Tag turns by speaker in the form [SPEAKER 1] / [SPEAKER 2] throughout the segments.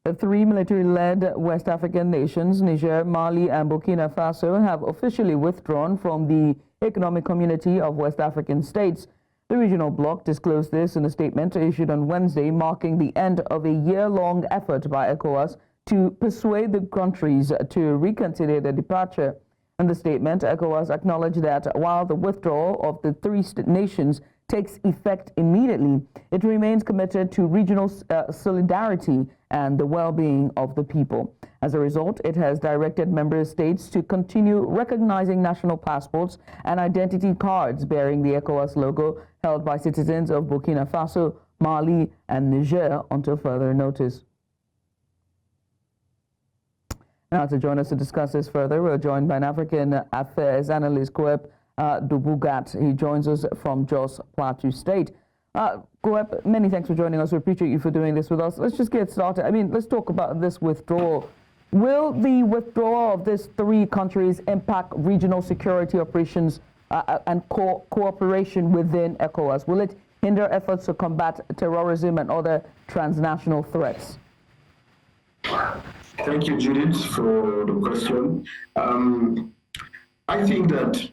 [SPEAKER 1] The three military-led West African nations, Niger, Mali, and Burkina Faso, have officially withdrawn from the Economic Community of West African States. The regional bloc disclosed this in a statement issued on Wednesday, marking the end of a year-long effort by ECOWAS to persuade the countries to reconsider their departure. In the statement, ECOWAS acknowledged that while the withdrawal of the three nations takes effect immediately, it remains committed to regional solidarity and the well-being of the people. As a result, it has directed member states to continue recognizing national passports and identity cards bearing the ECOWAS logo held by citizens of Burkina Faso, Mali, and Niger until further notice. Now, to join us to discuss this further, we're joined by an African Affairs Analyst Kop'ep Dabugat. He joins us from Jos Plateau State. Kop'ep, many thanks for joining us. We appreciate you for doing this with us. Let's just get started. I mean, let's talk about this withdrawal. Will the withdrawal of these three countries impact regional security operations and cooperation within ECOWAS? Will it hinder efforts to combat terrorism and other transnational threats?
[SPEAKER 2] Thank you, Judith, for the question. I think that,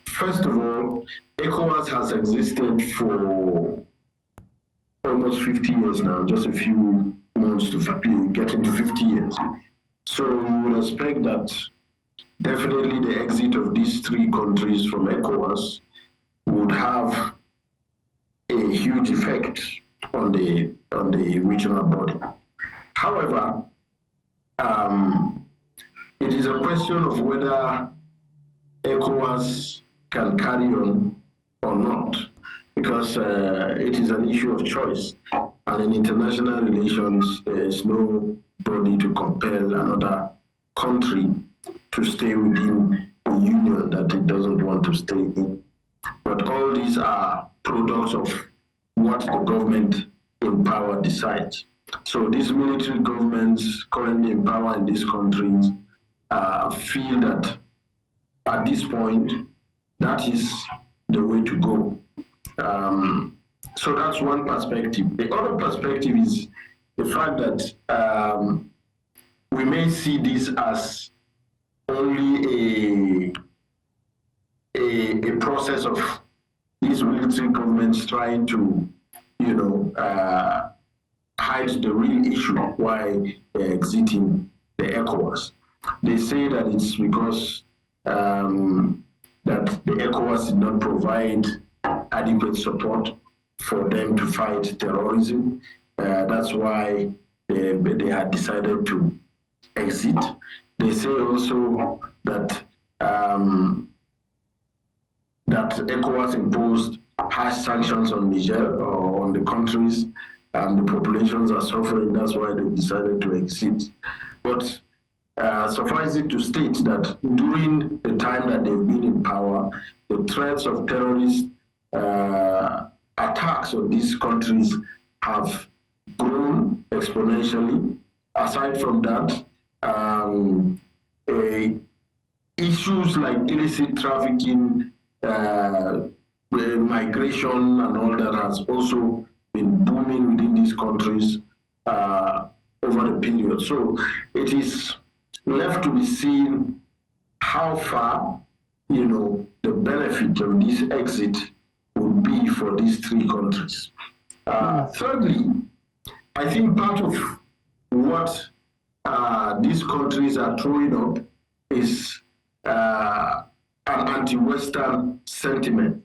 [SPEAKER 2] first of all, ECOWAS has existed for almost 50 years now, just a few months to get into 50 years. So we would expect that definitely the exit of these three countries from ECOWAS would have a huge effect on the regional body. However, it is a question of whether ECOWAS can carry on or not, because it is an issue of choice. And in international relations, there is no body to compel another country to stay within a union that it doesn't want to stay in. But all these are products of what the government in power decides. So these military governments currently in power in these countries feel that at this point, that is the way to go. So that's one perspective. The other perspective is the fact that we may see this as only a process of these military governments trying to, hide the real issue why they're exiting the ECOWAS. They say that it's because that the ECOWAS did not provide adequate support for them to fight terrorism. That's why they had decided to exit. They say also that that ECOWAS imposed harsh sanctions on Niger or on the countries, and the populations are suffering. That's why they decided to exit. But suffice it to state that during the time that they've been in power, the threats of terrorist attacks on these countries have grown exponentially. Aside from that, issues like illicit trafficking, migration and all that has also been booming within these countries over the period. So it is left to be seen how far, the benefit of this exit would be for these three countries. Thirdly, I think part of what these countries are throwing up is an anti-Western sentiment,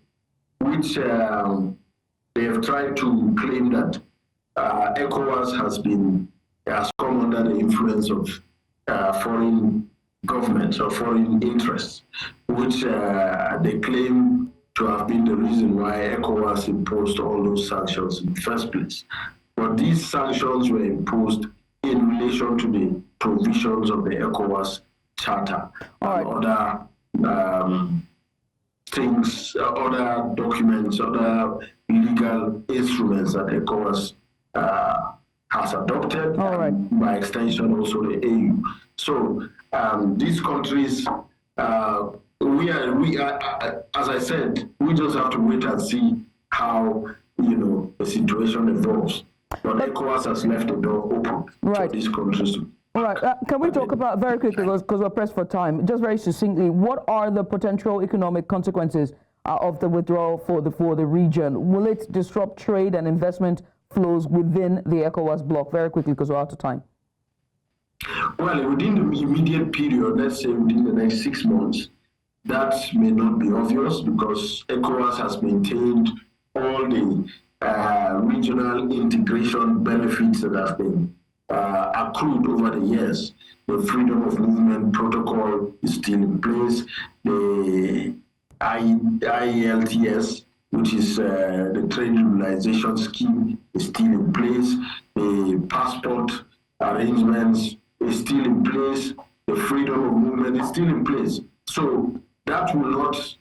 [SPEAKER 2] which they have tried to claim that ECOWAS has come under the influence of foreign governments or foreign interests, which they claim to have been the reason why ECOWAS imposed all those sanctions in the first place. But these sanctions were imposed in relation to the provisions of the ECOWAS Charter and other things, other documents, other legal instruments that ECOWAS has adopted, by extension also the AU. So these countries, we are, as I said, we just have to wait and see how the situation evolves. But ECOWAS has left the door open for these countries.
[SPEAKER 1] All right. Can we talk about, very quickly, because we're pressed for time, just very succinctly, what are the potential economic consequences of the withdrawal for the region? Will it disrupt trade and investment flows within the ECOWAS bloc? Very quickly, because we're out of time.
[SPEAKER 2] Well, within the immediate period, let's say within the next 6 months, that may not be obvious because ECOWAS has maintained all the regional integration benefits that have been accrued over the years. The freedom of movement protocol is still in place. The IELTS, which is the trade liberalization scheme, is still in place. The passport arrangements is still in place. The freedom of movement is still in place. So that will not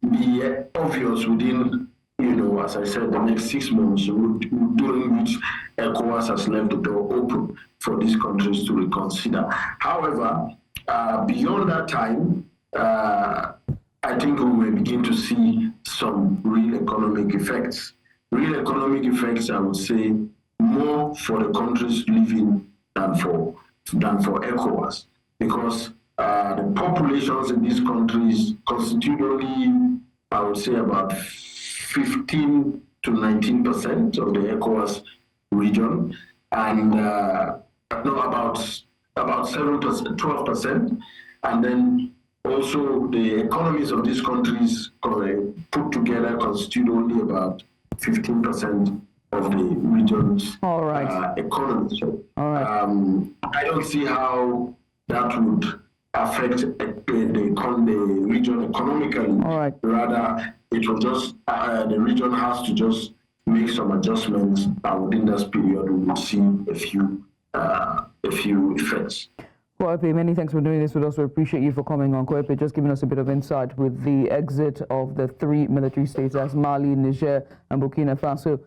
[SPEAKER 2] be obvious within, as I said, the next 6 months, during which ECOWAS has left the door open for these countries to reconsider. However, beyond that time, I think we will begin to see some real economic effects. Real economic effects, I would say, more for the countries living than for ECOWAS, because the populations in these countries constitute only, I would say, about 15 to 19% of the ECOWAS region, and about 7%, 12%, and then also the economies of these countries put together constitute only about 15% of the region's economy. So, I don't see how that would affect the region economically. Rather, it will just the region has to just make some adjustments, and within this period, we will see a few effects.
[SPEAKER 1] Kop'ep, many thanks for doing this with us. We appreciate you for coming on. Kop'ep, just giving us a bit of insight with the exit of the 3 military states as Mali, Niger, and Burkina Faso.